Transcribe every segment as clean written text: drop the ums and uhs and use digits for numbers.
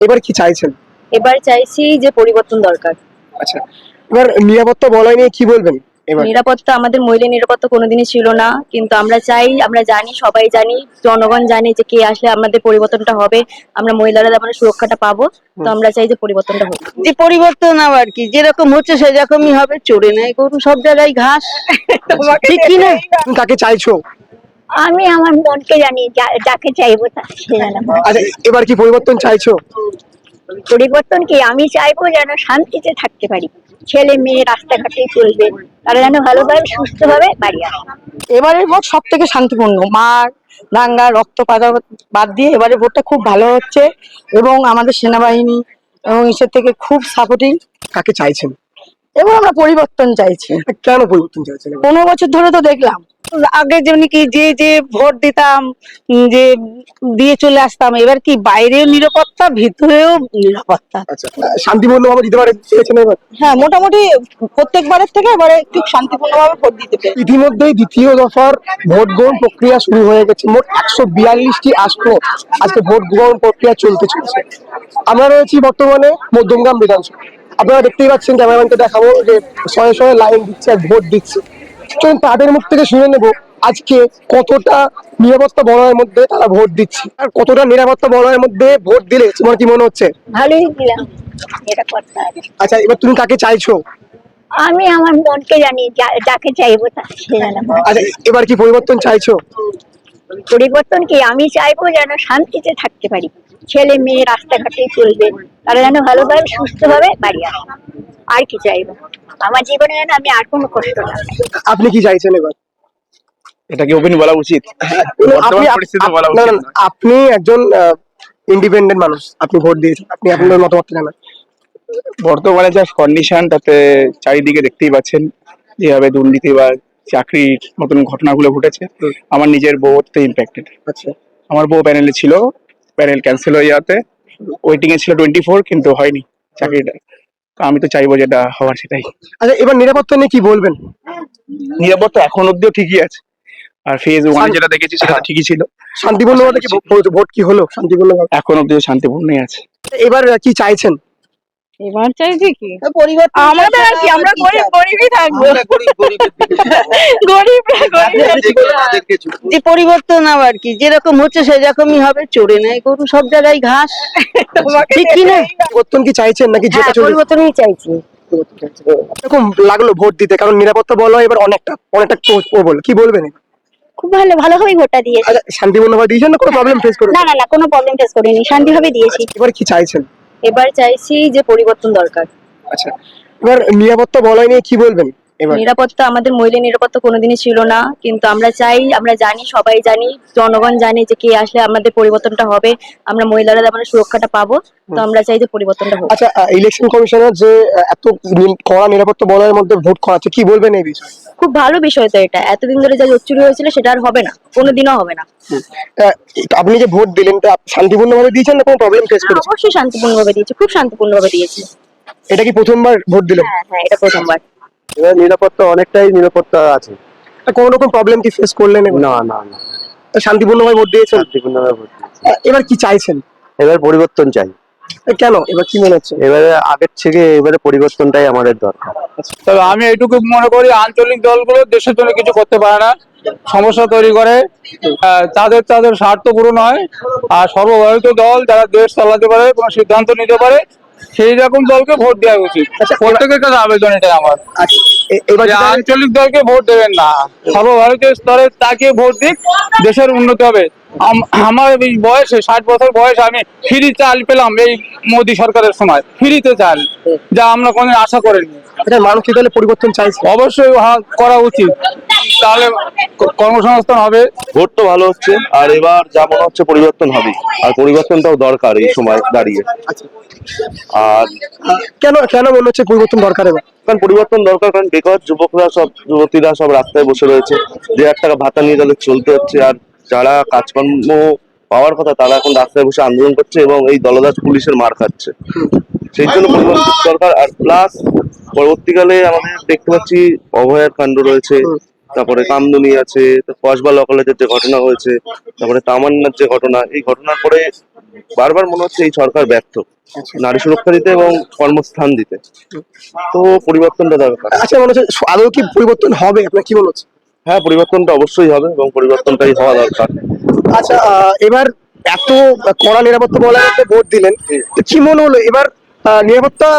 এবার কি চাইছেন? এবার চাইছি যে পরিবর্তন দরকার। আচ্ছা, এবার নিরাপত্তা বলয় নিয়ে কি বলবেন এবার? নিরাপত্তা, আমাদের মহিলা নিরাপত্তা কোনোদিনই ছিল না, কিন্তু আমরা চাই, আমরা জানি, সবাই জানি, জনগণ জানে যে কে আসলে আমাদের পরিবর্তনটা হবে, আমরা মহিলারা আমরা সুরক্ষাটা পাবো। তো আমরা চাই যে পরিবর্তনটা হোক। যে পরিবর্তন আবার কি যেরকম হচ্ছে সেরকমই হবে, চড়ে নেয় গরু সব জায়গায় ঘাস, ঠিক কি না? তুমি কাকে চাইছো? আমি আমার মনকে জানি, যাকে চাইবো সে জানাবো। আচ্ছা, এবার কি পরিবর্তন চাইছো? পরিবর্তন কি, আমি চাইবো যেন শান্তিতে থাকতে পারি, ছেলে মেয়ে রাস্তাঘাটে চলবে, তারা যেন ভালোভাবে সুস্থভাবে বাড়ি আসে। এবারের ভোট সব থেকে শান্তিপূর্ণ, মার দাঙ্গা রক্তপাত বাদ দিয়ে এবারে ভোটটা খুব ভালো হচ্ছে, এবং আমাদের সেনাবাহিনী এবং ইসের থেকে খুব সাপোর্টিং। কাকে চাইছেন? এবং আমরা পরিবর্তন চাইছি। কেন পরিবর্তন চাইছেন এবার? 15 বছর ধরে তো দেখলাম, আগে যেমনি কি যে ভোট দিতাম, যে দিয়ে চলে আসতাম, এবার কি বাইরেও নিরাপত্তা ভিতরেও নিরাপত্তা। আচ্ছা, শান্তিপূর্ণভাবে দিতে পারে চেয়েছেন এবার? হ্যাঁ, মোটামুটি প্রত্যেকবারের থেকে এবারে একটু শান্তিপূর্ণভাবে ভোট দিতে পেরে। ইতিমধ্যেই দ্বিতীয় দফার ভোট গ্রহণ প্রক্রিয়া শুরু হয়ে গেছে। মোট 142টি আসনে আজকে ভোট গ্রহণ প্রক্রিয়া চলতে চলছে। আমরা রয়েছি বর্তমানে মধ্যমগ্রাম বিধানসভা। আপনারা দেখতেই পাচ্ছেন, ক্যামেরাম্যানকে দেখাবো যে শয়ে শয়ে লাইন দিচ্ছে আর ভোট দিচ্ছে। চলুন তাদের মুখ থেকে শুনে নেব আজকে কতটা নিরাপত্তা বলয়ের মধ্যে তারা ভোট দিচ্ছে, আর কতটা নিরাপত্তা বলয়ের মধ্যে ভোট দিলে তোমার কি মনে হচ্ছে? ভালোই দিলাম, এটা করতে হবে। আচ্ছা, এবার তুমি কাকে চাইছো? আমি আমার মনকে জানি, যাকে চাইবো সে জানাবো। আচ্ছা, এবার কি পরিবর্তন চাইছো? পরিবর্তন কি, আমি চাইবো যেন শান্তিতে থাকতে পারি, ছেলে মেয়ে রাস্তাঘাটে চলবে, তারা যেন ভালোভাবে সুস্থভাবে বাড়ি আসে। আর কি চাইবো, আমার জীবনে যেন আমি আর কোনো কষ্ট না পাই। আপনি কি চাইছেন এবার? এটা কি ওপেন বলা উচিত? বর্তমান পরিস্থিতি বলা না, উচিত না, না। আপনি একজন ইন্ডিপেন্ডেন্ট মানুষ, আপনি ভোট দিয়েছেন, আপনি আপনার মতামত জানান। বর্তমানে যা কন্ডিশন, তাতে চারিদিকে দেখতেই পাচ্ছেন যেভাবে দুর্নীতি বা চাকরির মতন ঘটনাগুলো ঘটেছে। আমার নিজের বউ তো ইম্প্যাক্টেড। আচ্ছা, আমার বউ প্যানেলে ছিল, প্যানেল ক্যান্সেল হয়ে যাওয়াতে ওয়েটিং এ ছিল 24, কিন্তু হয়নি চাকরিটা। তো আমি তো চাইবো যেটা হওয়ার সেটাই। আচ্ছা, এবার নিরাপত্তা নিয়ে কি বলবেন? নিরাপত্তা এখন অব্দিও ঠিকই আছে, আর ফেজ 1 যেটা দেখেছি সেটা তো ঠিকই ছিল। শান্তিপূর্ণভাবে কি ভোট কি হলো শান্তিপূর্ণভাবে? এখন অব্দিও শান্তিপূর্ণই আছে। এবার কি চাইছেন? এবার চাইছি কি পরিবর্তন আমাদের, আর কি আমরা গরিবই থাকবো, যে পরিবর্তন আবার কি যেরকম হচ্ছে সেরকমই হবে, চড়ে নেয় গরু সব জায়গায় ঘাস, ঠিক কি না? পরিবর্তন কি চাইছেন নাকি যেটা হ্যাঁ, চলছে? পরিবর্তনই চাইছি। এরকম লাগলো ভোট দিতে, কারণ নিরাপত্তা বলয় এবার অনেকটা অনেকটা প্রবল, কি বলবেন? খুব ভালোভাবে ভোটটা দিয়েছি। আচ্ছা, শান্তিপূর্ণভাবে দিয়েছেন না কোনো প্রবলেম ফেস করে? না না না, কোনো প্রবলেম ফেস করিনি, শান্তিভাবে দিয়েছি। এবার কি চাইছেন? এবার চাইছি যে পরিবর্তন দরকার। আচ্ছা, এবার নিরাপত্তা বলয় নিয়ে কি বলবেন এবার? নিরাপত্তা, আমাদের মহিলা নিরাপত্তা কোনোদিনই ছিল না, কিন্তু আমরা চাই, আমরা জানি, সবাই জানি, জনগণ জানে যে কে আসলে আমাদের পরিবর্তনটা হবে, আমরা মহিলারা আমরা সুরক্ষাটা পাবো। তো আমরা চাই যে পরিবর্তনটা হোক। আচ্ছা, ইলেকশন কমিশনার যে এত কড়া নিরাপত্তা বলয়ের মধ্যে ভোট করাচ্ছে, কি বলবেন এই বিষয়ে? খুব ভালো বিষয় তো এটা, এতদিন ধরে যা চুরি হয়েছিল সেটা আর হবে না, কোনোদিনও হবে না। আপনি যে ভোট দিলেন তা শান্তিপূর্ণভাবে দিয়েছেন না কোনো প্রবলেম ফেস করেছেন? অবশ্যই শান্তিপূর্ণভাবে দিয়েছি, খুব শান্তিপূর্ণভাবে দিয়েছি। এটা কি প্রথমবার ভোট দিলেন? হ্যাঁ হ্যাঁ, এটা প্রথমবার। এবার নিরাপত্তা অনেকটাই নিরাপত্তা আছে। কোনো রকম প্রবলেম কি ফেস করলেন এবার? না না না, শান্তিপূর্ণভাবে ভোট দিয়েছেন? শান্তিপূর্ণভাবে ভোট দিয়েছি। এবার কি চাইছেন? এবার পরিবর্তন চাই। কেন, এবার কি মনে হচ্ছে? এবারে আগের থেকে এবারে পরিবর্তনটাই আমাদের দরকার। তবে আমি এইটুকু মনে করি, আঞ্চলিক দলগুলো দেশের জন্য কিছু করতে পারে না, সমস্যা তৈরি করে, তাদের তাদের স্বার্থ পূরণ হয়। আর সর্বভারত দল যারা দেশ চালাতে পারে, কোনো সিদ্ধান্ত নিতে পারে, সেই রকম দলকে ভোট দেওয়া উচিত। প্রত্যেকের কাছে আবেদন এটা আমার, আচ্ছা, এবার যে আঞ্চলিক দলকে ভোট দেবেন না, সর্বভারতীয় স্তরে তাকে ভোট দিক, দেশের উন্নতি হবে। আমার এই বয়সে 60 বছর বয়স, আমি ফ্রি চাল পেলাম এই মোদী সরকারের সময়, ফ্রিতে চাল, যা আমরা কোনোদিন আশা করিনি। এটা মানুষ কি তাহলে পরিবর্তন চাইছে? অবশ্যই করা উচিত, তাহলে কর্মসংস্থান হবে। ভোট তো ভালো হচ্ছে, আর এবার যা মনে হচ্ছে পরিবর্তন হবে, আর পরিবর্তনটাও দরকার এই সময় দাঁড়িয়ে। আচ্ছা, আর কেন কেন মনে হচ্ছে পরিবর্তন দরকার এবার? কারণ পরিবর্তন দরকার, কারণ বেকার যুবকরা সব যুবতীরা সব রাস্তায় বসে রয়েছে, 2,000 টাকা ভাতা নিয়ে তাদের চলতে হচ্ছে, আর যারা কাজকর্ম পাওয়ার কথা তারা এখন রাস্তায় বসে আন্দোলন করছে এবং এই দলদাস পুলিশের মার খাচ্ছে। সেই জন্য পরিবর্তন দরকার। আর প্লাস পরবর্তীকালে আমাদের দেখতে পাচ্ছি অভয়ার কাণ্ড রয়েছে, তারপরে কামদুনি আছে, কসবা ল কলেজের যে ঘটনা হয়েছে, তারপরে তামান্নার যে ঘটনা, এই ঘটনার পরে বারবার মনে হচ্ছে এই সরকার ব্যর্থ নারী সুরক্ষা দিতে এবং কর্মস্থান দিতে। তো পরিবর্তনটা দরকার। আচ্ছা, মনে হচ্ছে আদৌ কি পরিবর্তন হবে, আপনার কি মনে হচ্ছে? হ্যাঁ, পরিবর্তনটা অবশ্যই হবে এবং পরিবর্তনটাই হওয়া দরকার। আচ্ছা, এবার এত কড়া নিরাপত্তা বলা ভোট দিলেন, তো কি মনে হলো এবার নিরাপত্তা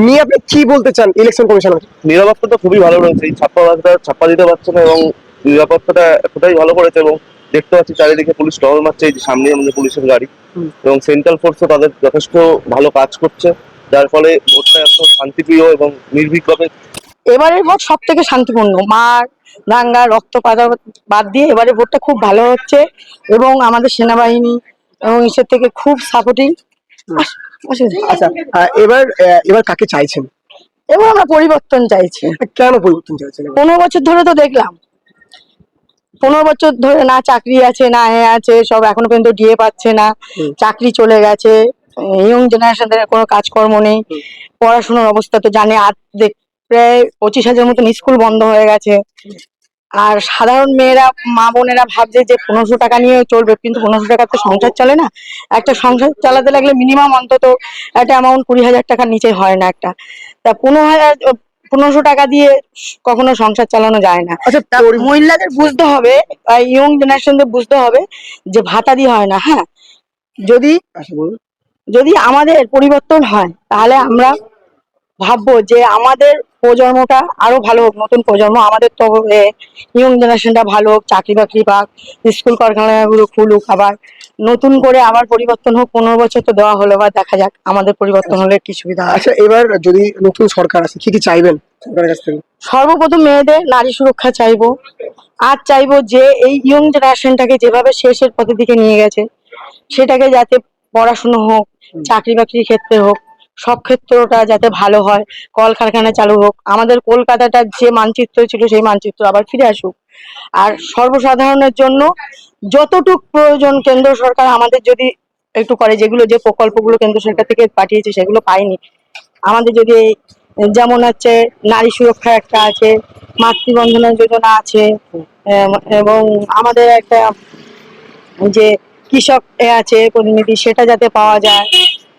নিয়ে আপনি কি বলতে চান ইলেকশন কমিশনের? নিরাপত্তা তো খুবই ভালো রয়েছে, এই ছাপ্পা দিতে পারছে না এবং নিরাপত্তাটা এতটাই ভালো করেছে এবং দেখতে পাচ্ছি চারিদিকে পুলিশ টহল মারছে, এই যে সামনে আমাদের পুলিশের গাড়ি এবং সেন্ট্রাল ফোর্সও তাদের যথেষ্ট ভালো কাজ করছে, যার ফলে ভোটটা এত শান্তিপ্রিয় এবং নির্ভীকভাবে। এবারের ভোট সব থেকে শান্তিপূর্ণ, মার দাঙ্গা রক্তপাত বাদ দিয়ে এবারে ভোটটা খুব ভালো হচ্ছে এবং আমাদের সেনাবাহিনী এবং ইসের থেকে খুব সাপোর্টিং। আচ্ছা, এবার কাকে চাইছেন? এবং আমরা পরিবর্তন চাইছি। কেন পরিবর্তন চাইছেন এবার? 15 বছর ধরে তো দেখলাম, 15 বছর ধরে না চাকরি আছে না এ আছে, সব এখনো পর্যন্ত ডিএ পাচ্ছে না, চাকরি চলে গেছে, ইয়ং জেনারেশনদের কোনো কাজকর্ম নেই, পড়াশোনার অবস্থা তো জানে, আর প্রায় 25,000 মতন স্কুল বন্ধ হয়ে গেছে। আর সাধারণ মেয়েরা মা বোনেরা ভাবছে যে 1500 টাকা নিয়ে চলবে, কিন্তু 1500 টাকা তো সংসার চলে না। একটা সংসার চালাতে লাগলে মিনিমাম অন্তত একটা অ্যামাউন্ট 20,000 টাকার নিচে হয় না একটা। তা 1500 টাকা দিয়ে কখনো সংসার চালানো যায় না। আচ্ছা, তা মহিলাদের বুঝতে হবে, ইয়ং জেনারেশনদের বুঝতে হবে যে ভাতা দিয়ে হয় না। হ্যাঁ, যদি আচ্ছা, বলুন। যদি আমাদের পরিবর্তন হয় তাহলে আমরা ভাববো যে আমাদের প্রজন্মটা আরো ভালো হোক, নতুন প্রজন্ম আমাদের তো ইয়ং জেনারেশনটা ভালো হোক, চাকরি বাকরি পাক, স্কুল কারখানাগুলো খুলুক, আবার নতুন করে আবার পরিবর্তন হোক। 15 বছর তো দেওয়া হলো, বা দেখা যাক আমাদের পরিবর্তন হলে কি সুবিধা হয়। আচ্ছা, এবার যদি নতুন সরকার আসে কি কি চাইবেন সরকারের কাছ থেকে? সর্বপ্রথম মেয়েদের নারী সুরক্ষা চাইবো, আর চাইবো যে এই ইয়ং জেনারেশনটাকে যেভাবে শেষের পথের দিকে নিয়ে গেছে সেটাকে যাতে পড়াশুনো হোক, চাকরি বাকরির ক্ষেত্রে হোক, সব ক্ষেত্রটা যাতে ভালো হয়, কলকারখানা চালু হোক, আমাদের কলকাতাটার যে মানচিত্র ছিল সেই মানচিত্র আবার ফিরে আসুক। আর সর্বসাধারণের জন্য যতটুক প্রয়োজন কেন্দ্র সরকার আমাদের যদি একটু করে, যেগুলো যে প্রকল্পগুলো কেন্দ্র সরকার থেকে পাঠিয়েছে সেগুলো পাইনি, আমাদের যদি যেমন হচ্ছে নারী সুরক্ষা একটা আছে, মাতৃবন্ধনা যোজনা আছে, এবং আমাদের একটা যে কৃষক আছে প্রতিনিধি সেটা যাতে পাওয়া যায়,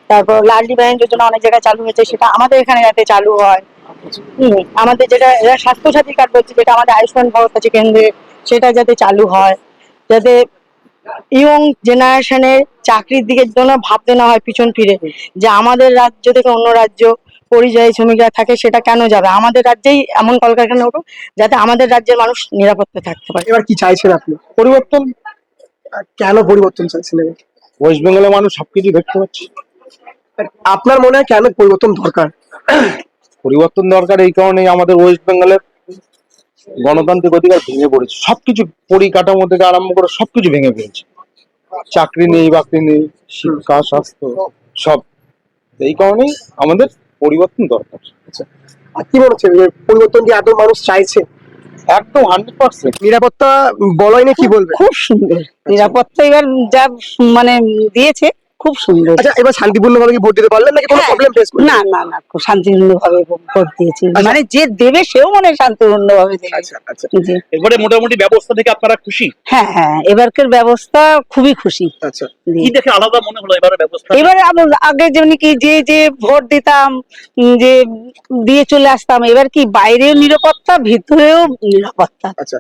তারপর লাডলি বাহিনী যোজনা অনেক জায়গায় চালু হয়েছে, সেটা আমাদের এখানে যাতে চালু হয়। আমাদের যেটা স্বাস্থ্য সাথী কার্ড বলছে, যেটা আমাদের আয়ুষ্মান ভারত আছে কেন্দ্রে, সেটা যাতে চালু হয়, যাতে ইয়ং জেনারেশনের চাকরির দিকের জন্য ভাবতে না হয় পিছন ফিরে, যে আমাদের রাজ্য থেকে অন্য রাজ্য পরিযায়ী শ্রমিকরা থাকে, সেটা কেন যাবে, আমাদের রাজ্যেই এমন কলকারখানা উঠুক যাতে আমাদের রাজ্যের মানুষ নিরাপত্তা থাকতে পারে। এবার কি চাইছেন আপনি? পরিবর্তন। কেন পরিবর্তন চাইছেন এবার? ওয়েস্ট বেঙ্গলের মানুষ সবকিছু দেখতে পাচ্ছে। আপনার মনে হয় কেন পরিবর্তন দরকার? পরিবর্তন দরকার এই কারণেই, আমাদের ওয়েস্ট বেঙ্গলের গণতান্ত্রিক অধিকার ভেঙে পড়েছে, সবকিছু পরিকাঠামো থেকে আরম্ভ করে সবকিছু ভেঙে পড়েছে। চাকরি নেই, বাকরি নেই, শিক্ষা, স্বাস্থ্য সব। এই কারণেই আমাদের পরিবর্তন দরকার। আর কি মনে হচ্ছে যে পরিবর্তন কি আদৌ মানুষ চাইছে? একদম 100%। নিরাপত্তা বলয় না কি বলবে? খুব সুন্দর নিরাপত্তা এবার যা মানে দিয়েছে, খুব সুন্দর। আচ্ছা, এবার শান্তিপূর্ণ ভাবে কি ভোট দিতে পারলেন নাকি কোনো হ্যাঁ। প্রবলেম ফেস করলেন? না না না, খুব শান্তিপূর্ণ ভাবে ভোট দিয়েছি, আচ্ছা। মানে যে দেবে সেও মনে শান্তিপূর্ণ ভাবে দেবে। আচ্ছা আচ্ছা জি। এবারে মোটামুটি ব্যবস্থা থেকে আপনারা খুশি? হ্যাঁ হ্যাঁ, এবারকার ব্যবস্থা খুবই খুশি। আচ্ছা। জি। কি দেখে আলাদা মনে হলো এবারে ব্যবস্থা? এবারে আগে যেমনি কি যে ভোট দিতাম, যে দিয়ে চলে আসতাম, এবার কি বাইরেও নিরাপত্তা ভিতরেও নিরাপত্তা। আচ্ছা।